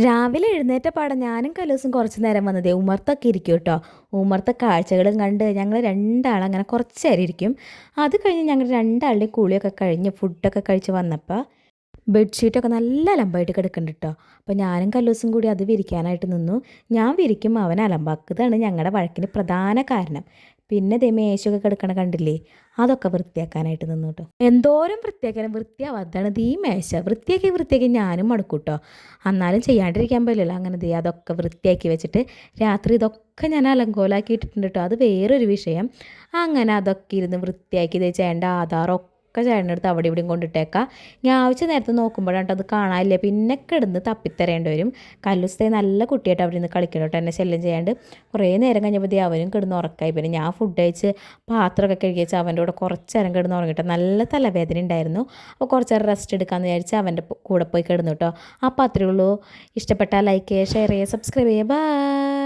രാവിലെ എഴുന്നേറ്റ പാടെ ഞാനും കലൂസും കുറച്ച് നേരം വന്നതേ ഉമ്മർത്തൊക്കെ ഇരിക്കും കേട്ടോ. ഉമ്മർത്തെ കാഴ്ചകളും കണ്ട് ഞങ്ങൾ രണ്ടാളങ്ങനെ കുറച്ച് നേരം ഇരിക്കും. അത് കഴിഞ്ഞ് ഞങ്ങൾ രണ്ടാളുടെയും കുളിയൊക്കെ കഴിഞ്ഞ് ഫുഡൊക്കെ കഴിച്ച് വന്നപ്പോൾ ബെഡ്ഷീറ്റൊക്കെ നല്ല അലമ്പായിട്ട് കിടക്കുന്നുണ്ട് കേട്ടോ. അപ്പോൾ ഞാനും കല്ലൂസും കൂടി അത് വിരിക്കാനായിട്ട് നിന്നു. ഞാൻ വിരിക്കും, അവൻ അലമ്പാക്കുന്നതാണ് ഞങ്ങളുടെ വഴക്കിന് പ്രധാന കാരണം. പിന്നെ ദേ മേശയൊക്കെ കിടക്കണ കണ്ടില്ലേ, അതൊക്കെ വൃത്തിയാക്കാനായിട്ട് നിന്നു കേട്ടോ. എന്തോരം വൃത്തിയാക്കാനും വൃത്തിയാവാത്തതാണ് ഈ മേശ. വൃത്തിയാക്കി ഞാനും മടുക്കും കേട്ടോ. എന്നാലും ചെയ്യാണ്ടിരിക്കാൻ പറ്റില്ലല്ലോ. അങ്ങനെ ദേ അതൊക്കെ വൃത്തിയാക്കി വെച്ചിട്ട് രാത്രി ഇതൊക്കെ ഞാൻ അലങ്കോലാക്കി ഇട്ടിട്ടുണ്ട് കേട്ടോ. അത് വേറൊരു വിഷയം. അങ്ങനെ അതൊക്കെ ഇരുന്ന് വൃത്തിയാക്കി ദേ ചേട്ടൻ്റെ ആധാറൊക്കെ ചേട്ടനെടുത്ത് അവിടെ ഇവിടെയും കൊണ്ടിട്ടേക്കാം. ഞാൻ ആവശ്യ നേരത്തെ നോക്കുമ്പോഴാണ് അത് കാണാനില്ല. പിന്നെ കിടന്ന് തപ്പിത്തരേണ്ടി വരും. കല്ലുസ്തേ നല്ല കുട്ടിയായിട്ട് അവിടെ നിന്ന് കളിക്കണം കേട്ടോ, എന്നെ ശല്യം ചെയ്യാണ്ട്. കുറേ നേരം കഴിഞ്ഞപ്പോൾ അവനും കിടന്ന് ഉറക്കായി. പിന്നെ ഞാൻ ഫുഡ് കഴിച്ച് പാത്രമൊക്കെ കഴുകി വെച്ച് അവൻ്റെ കൂടെ കുറച്ച് നേരം കിടന്ന് ഉറങ്ങിയിട്ട് നല്ല തലവേദന ഉണ്ടായിരുന്നു. അപ്പോൾ കുറച്ച് നേരം റെസ്റ്റ് എടുക്കാമെന്ന് വിചാരിച്ച് അവൻ്റെ കൂടെ പോയി കിടന്നു കേട്ടോ. അപ്പോൾ അത്രയേ ഉള്ളൂ. ഇഷ്ടപ്പെട്ടാൽ ലൈക്ക് ചെയ്യുക, ഷെയർ ചെയ്യുക, സബ്സ്ക്രൈബ് ചെയ്യുക. ബൈ.